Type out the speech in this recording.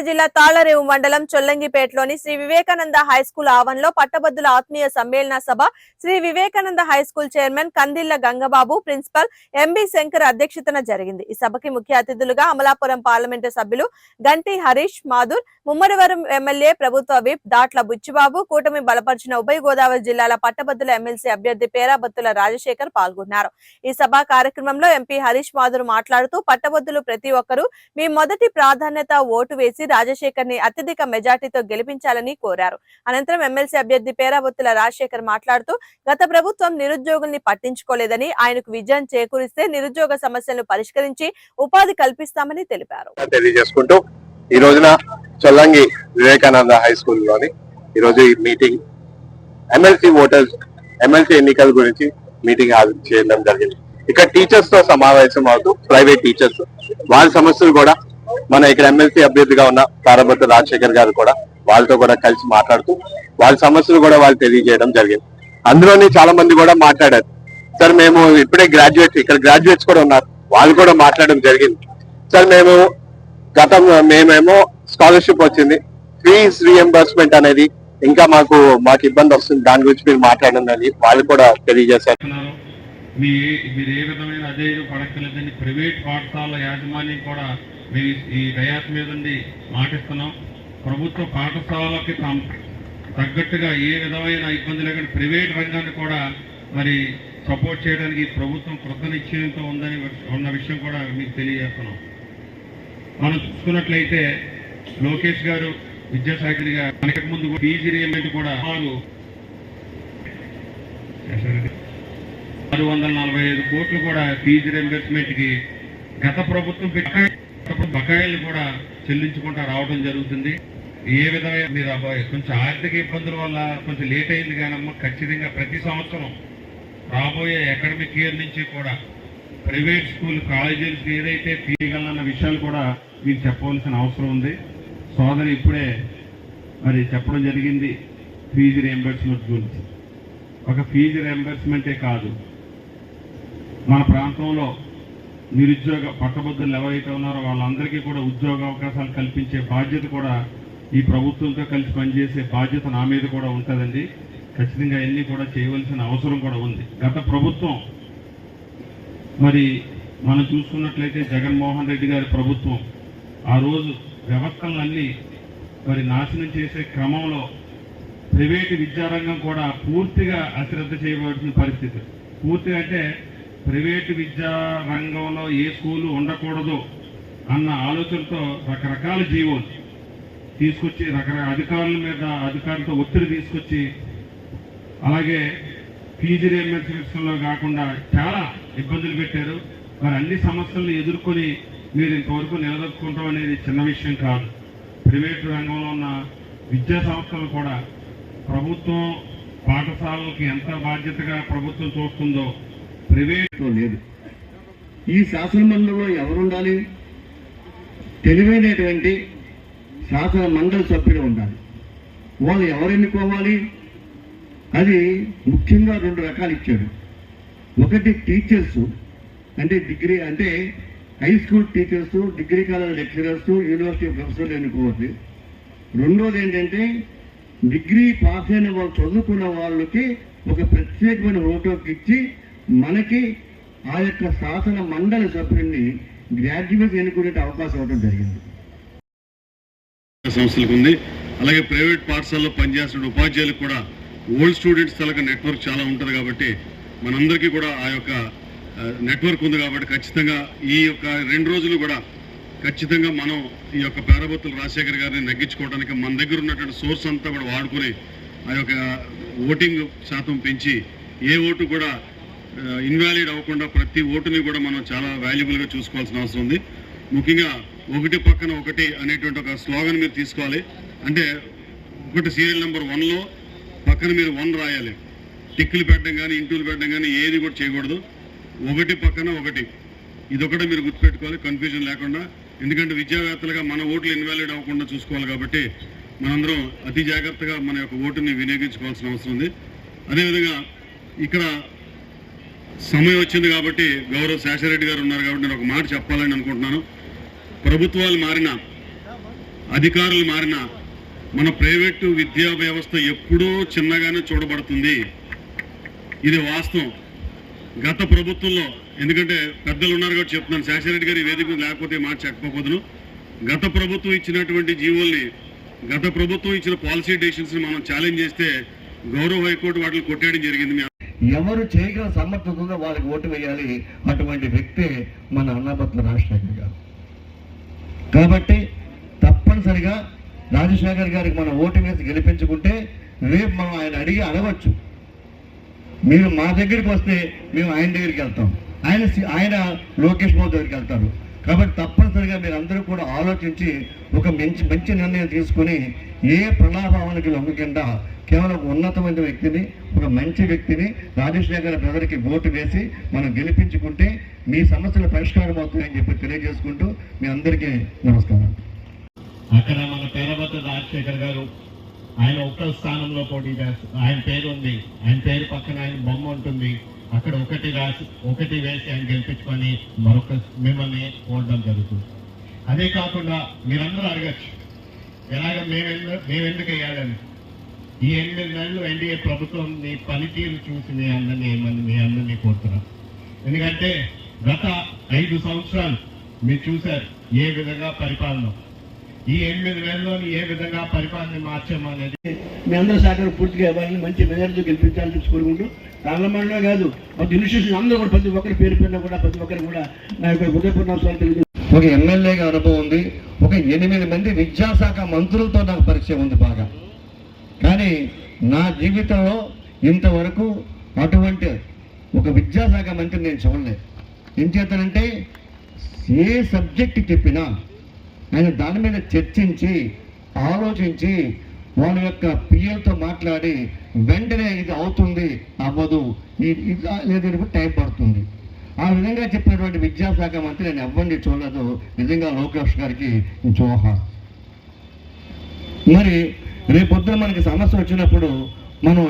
జిల్లా తాళ్లరేవు మండలం చొల్లంగిపేటలోని శ్రీ వివేకానంద హైస్కూల్ ఆవరణలో పట్టభద్రుల ఆత్మీయ సమ్మేళన సభ Shri Vivekananda high school chairman Kandilla Gangababu, principal MB Shankar అధ్యక్షతన జరిగింది. ఈ సభకి ముఖ్య అతిథులుగా అమలాపురం పార్లమెంటు సభ్యులు గంటి హరీష్ మాధుర్, ముమ్మడివరం ఎమ్మెల్యే ప్రభుత్వ విప్ దాట్ల బుచ్చిబాబు, కూటమి బలపరిచిన ఉభయ గోదావరి జిల్లాల పట్టభద్రుల ఎమ్మెల్సీ అభ్యర్థి పేరాబత్తుల రాజశేఖర్ పాల్గొన్నారు. ఈ సభా కార్యక్రమంలో ఎంపీ హరీష్ మాధుర్ మాట్లాడుతూ పట్టభద్రులు ప్రతి ఒక్కరూ మీ మొదటి ప్రాధాన్యత ఓటు వేసి రాజశేఖర్ ని అత్యధిక మెజార్టీతో గెలిపించాలని కోరారు. అనంతరం ఎమ్మెల్సీ అభ్యర్థి పేరాబత్తుల రాజశేఖర్ మాట్లాడుతూ గత ప్రభుత్వం నిరుద్యోగుల్ని పట్టించుకోలేదని, ఆయనకు విజయం చేకూరిస్తే నిరుద్యోగ సమస్యలను పరిష్కరించి ఉపాధి కల్పిస్తామని తెలిపారు. తెలియజేసుకుంటూ ఈ రోజున చొల్లంగి వివేకానంద హై స్కూల్ లోని ఈ రోజు ఈ మీటింగ్ ఎమ్మెల్సీ ఎన్నికల గురించి మీటింగ్ చేయడం జరిగింది. ఇక్కడ టీచర్స్ తో సమావేశం అవుతూ ప్రైవేట్ టీచర్స్ వాళ్ళ సమస్యలు కూడా మన ఇక్కడ ఎమ్మెల్సీ అభ్యర్థిగా ఉన్న పేరాబత్తుల రాజశేఖర్ గారు కూడా వాళ్ళతో కూడా కలిసి మాట్లాడుతూ వాళ్ళ సమస్యలు కూడా వాళ్ళు తెలియజేయడం జరిగింది. అందులోని చాలా మంది కూడా మాట్లాడారు. సార్ మేము ఇప్పుడే ఇక్కడ గ్రాడ్యుయేట్స్ కూడా ఉన్నారు, వాళ్ళు కూడా మాట్లాడడం జరిగింది. సార్ మేమేమో స్కాలర్షిప్ వచ్చింది, ఫీజ్ రీఎంబర్స్మెంట్ అనేది ఇంకా మాకు ఇబ్బంది వస్తుంది, దాని గురించి మీరు మాట్లాడండి వాళ్ళు కూడా తెలియజేశారు. మీరు ఏ విధమైన అధైర్యం పడక్కలేదని ప్రైవేట్ పాఠశాల యాజమాన్యం కూడా మేము ఈ డయాస్ మీద మాటిస్తున్నాం. ప్రభుత్వ పాఠశాలకి తగ్గట్టుగా ఏ విధమైన ఇబ్బంది లేకుండా ప్రైవేట్ రంగాన్ని కూడా మరి సపోర్ట్ చేయడానికి ప్రభుత్వం కృతనిశ్చయంతో ఉన్న విషయం కూడా మీకు తెలియజేస్తున్నాం. మనం చూసుకున్నట్లయితే లోకేష్ గారు, విద్యాశాఖ గారు మనకి ముందు ఫీజు రీయింబర్స్మెంట్ కూడా 645 కోట్లు కూడా ఫీజు రీయింబర్స్మెంట్ కి గత ప్రభుత్వం బకాయిలు కూడా చెల్లించుకుంటా రావడం జరుగుతుంది. ఏ విధమైన మీరు కొంచెం ఆర్థిక ఇబ్బందుల వల్ల కొంచెం లేట్ అయింది కానమ్మా, ఖచ్చితంగా ప్రతి సంవత్సరం రాబోయే అకాడమిక్ ఇయర్ నుంచి కూడా ప్రైవేట్ స్కూల్ కాలేజీలకు ఏదైతే తీయగలన్న విషయాలు కూడా మీకు చెప్పవలసిన అవసరం ఉంది. సోదరి ఇప్పుడే మరి చెప్పడం జరిగింది ఫీజు రీయింబర్స్మెంట్ గురించి. ఒక ఫీజు రీయింబర్స్మెంటే కాదు, మన ప్రాంతంలో నిరుద్యోగ పట్టభద్రులు ఎవరైతే ఉన్నారో వాళ్ళందరికీ కూడా ఉద్యోగ అవకాశాలు కల్పించే బాధ్యత కూడా ఈ ప్రభుత్వంతో కలిసి పనిచేసే బాధ్యత నా మీద కూడా ఉంటుందండి. ఖచ్చితంగా అన్నీ కూడా చేయవలసిన అవసరం కూడా ఉంది. గత ప్రభుత్వం మరి మనం చూసుకున్నట్లయితే జగన్మోహన్ రెడ్డి గారి ప్రభుత్వం ఆ రోజు వ్యవస్థలన్నీ మరి నాశనం చేసే క్రమంలో ప్రైవేటు విద్యారంగం కూడా పూర్తిగా అశ్రద్ధ చేయబడిన పరిస్థితి. పూర్తిగా అంటే ప్రైవేటు విద్యా రంగంలో ఏ స్కూలు ఉండకూడదు అన్న ఆలోచనతో రకరకాల జీవోలు తీసుకొచ్చి అధికారులతో ఒత్తిడి తీసుకొచ్చి, అలాగే ఫీజు రీయింబర్స్మెంట్లో కాకుండా చాలా ఇబ్బందులు పెట్టారు. మరి అన్ని సమస్యలను ఎదుర్కొని మీరు ఇంతవరకు నిలదొక్కుంటాం అనేది చిన్న విషయం కాదు. ప్రైవేటు రంగంలో ఉన్న విద్యా సంస్థలు కూడా ప్రభుత్వం పాఠశాలలకు ఎంత బాధ్యతగా ప్రభుత్వం చూస్తుందో ప్రైవేట్లో లేదు. ఈ శాసన మండలిలో ఎవరుండాలి? తెలివైనటువంటి శాసన మండలి సభ్యులు ఉండాలి. వాళ్ళు ఎవరు ఎన్నుకోవాలి? అది ముఖ్యంగా 2 రకాలు ఇచ్చాడు. ఒకటి టీచర్స్, అంటే డిగ్రీ, అంటే high school teachers, degree college lecturers, university ప్రొఫెసర్లు ఎన్నుకోవాలి. రెండోది ఏంటంటే డిగ్రీ పాస్ అయిన వాళ్ళు, చదువుకున్న వాళ్ళకి ఒక ప్రత్యేకమైన ఓటుకి ఇచ్చి మనకి ఆ యొక్క శాసన మండలి సభ్యుల్ని గ్రాడ్యుయేట్ ఎన్నుకునే అవకాశం ఇవ్వడం జరిగింది. సంస్థలకు ఉంది. అలాగే ప్రైవేట్ పాఠశాలలో పనిచేస్తున్న ఉపాధ్యాయులకు కూడా ఓల్డ్ స్టూడెంట్స్ తలక నెట్వర్క్ చాలా ఉంటుంది కాబట్టి మనందరికీ కూడా ఆ యొక్క నెట్వర్క్ ఉంది కాబట్టి ఖచ్చితంగా ఈ యొక్క 2 రోజులు కూడా ఖచ్చితంగా మనం ఈ యొక్క పేరాబత్తుల రాజశేఖర్ గారిని నెగ్గించుకోవడానికి మన దగ్గర ఉన్నటువంటి సోర్స్ అంతా కూడా వాడుకొని ఆ యొక్క ఓటింగ్ శాతం పెంచి ఏ ఓటు కూడా ఇన్వాలిడ్ అవ్వకుండా ప్రతి ఓటుని కూడా మనం చాలా వాల్యుబుల్గా చూసుకోవాల్సిన అవసరం ఉంది. ముఖ్యంగా 1 పక్కన 1 అనేటువంటి ఒక స్లోగన్ మీరు తీసుకోవాలి. అంటే ఒకటి సీరియల్ నెంబర్ 1లో పక్కన మీరు 1 రాయాలి. టిక్కులు పెట్టడం కానీ ఇంటూలు పెట్టడం కానీ ఏది కూడా చేయకూడదు. 1 పక్కన 1 ఇదొకటి మీరు గుర్తుపెట్టుకోవాలి, కన్ఫ్యూజన్ లేకుండా. ఎందుకంటే విద్యావేత్తలుగా మన ఓట్లు ఇన్వాలిడ్ అవ్వకుండా చూసుకోవాలి కాబట్టి మనందరం అతి జాగ్రత్తగా మన యొక్క ఓటుని వినియోగించుకోవాల్సిన అవసరం ఉంది. అదేవిధంగా ఇక్కడ సమయం వచ్చింది కాబట్టి గౌరవ శేషారెడ్డి గారు ఉన్నారు కాబట్టి నేను ఒక మాట చెప్పాలని అనుకుంటున్నాను. ప్రభుత్వాలు మారినా అధికారులు మారినా మన ప్రైవేటు విద్యా వ్యవస్థ ఎప్పుడూ చిన్నగానే చూడబడుతుంది. ఇది వాస్తవం. గత ప్రభుత్వంలో, ఎందుకంటే పెద్దలు ఉన్నారు కాబట్టి చెప్తున్నాను, శేషారెడ్డి గారి వేదిక లేకపోతే మాట చెప్పకపోదును. గత ప్రభుత్వం ఇచ్చినటువంటి జీవోల్ని, గత ప్రభుత్వం ఇచ్చిన పాలసీ డెసిషన్స్ని మనం ఛాలెంజ్ చేస్తే గౌరవ హైకోర్టు వాటిని కొట్టేయడం జరిగింది. ఎవరు చేయగల సమర్థత ఉందో వాళ్ళకి ఓటు వేయాలి. అటువంటి వ్యక్తే మన అన్నాపత్ర రాజశేఖర్ గారు. కాబట్టి తప్పనిసరిగా రాజశేఖర్ గారికి మనం ఓటు వేసి గెలిపించుకుంటే రేపు మనం ఆయన అడగవచ్చు, మీరు మా దగ్గరికి వస్తే మేము ఆయన దగ్గరికి వెళ్తాం, ఆయన లోకేష్ బాబు దగ్గరికి వెళ్తారు. కాబట్టి తప్పనిసరిగా మీరు అందరూ కూడా ఆలోచించి ఒక మంచి నిర్ణయం తీసుకుని ఏ ప్రలాభావానికి లొంగకుండా కేవలం ఉన్నతమైన వ్యక్తిని, ఒక మంచి వ్యక్తిని, రాజశేఖర్ బ్రదర్కి ఓటు వేసి మనం గెలిపించుకుంటే మీ సమస్యల పరిష్కారం అవుతాయని చెప్పి తెలియజేసుకుంటూ మీ అందరికీ నమస్కారం. అక్కడ మన పేరబత్త రాజశేఖర్ గారు ఆయన ఒక్క స్థానంలో పోటీ చేస్తారు. ఆయన పేరు ఉంది, ఆయన పేరు పక్కన ఆయన బొమ్మ ఉంటుంది. అక్కడ ఒకటి వేసి ఆయన గెలిపించుకొని మిమ్మల్ని ఓడడం జరుగుతుంది. అదే కాకుండా మీరందరూ అడగచ్చు, ఎలాగ మేము ఎందుకు వేయాలని. ఈ 8 నెలలు ఎన్డీఏ ప్రభుత్వం మీ పనితీరు చూసి మీ అందరినీ కోరుతున్నాం. ఎందుకంటే గత 5 సంవత్సరాలు మీరు చూశారు ఏ విధంగా పరిపాలన, ఈ 8 నెలల్లోని ఏ విధంగా పరిపాలన మార్చామనేది మీ అందరూ సహకారం పూర్తిగా ఇవ్వాలని, మంచి మెజారిటీ గెలిపించాలని కోరుకుంటూ రాళ్ళమండలో కాదు ఒక ఇన్స్టిట్యూషన్ అందరూ కూడా ప్రతి ఒక్కరి పేరు పైన కూడా ప్రతి ఒక్కరు కూడా నా యొక్క హృదయపూర్వకాలు తెలియజేస్తారు. ఒక ఎమ్మెల్యేగా అనుభవం ఉంది, ఒక 8 మంది విద్యాశాఖ మంత్రులతో నాకు పరిచయం ఉంది బాగా. కానీ నా జీవితంలో ఇంతవరకు అటువంటి ఒక విద్యాశాఖ మంత్రి నేను చూడలేదు. ఏం చేస్తానంటే ఏ సబ్జెక్ట్ చెప్పినా ఆయన దాని మీద చర్చించి ఆలోచించి వాళ్ళ యొక్క పిఎల్తో మాట్లాడి వెంటనే ఇది అవుతుంది అవ్వదు లేదంటే టైం పడుతుంది ఆ విధంగా చెప్పినటువంటి విద్యాశాఖ మంత్రి నేను ఎవరిని చూడలేదు. నిజంగా లోకేష్ గారికి జోహార్. మరి రేపొద్దున మనకి సమస్య వచ్చినప్పుడు మనం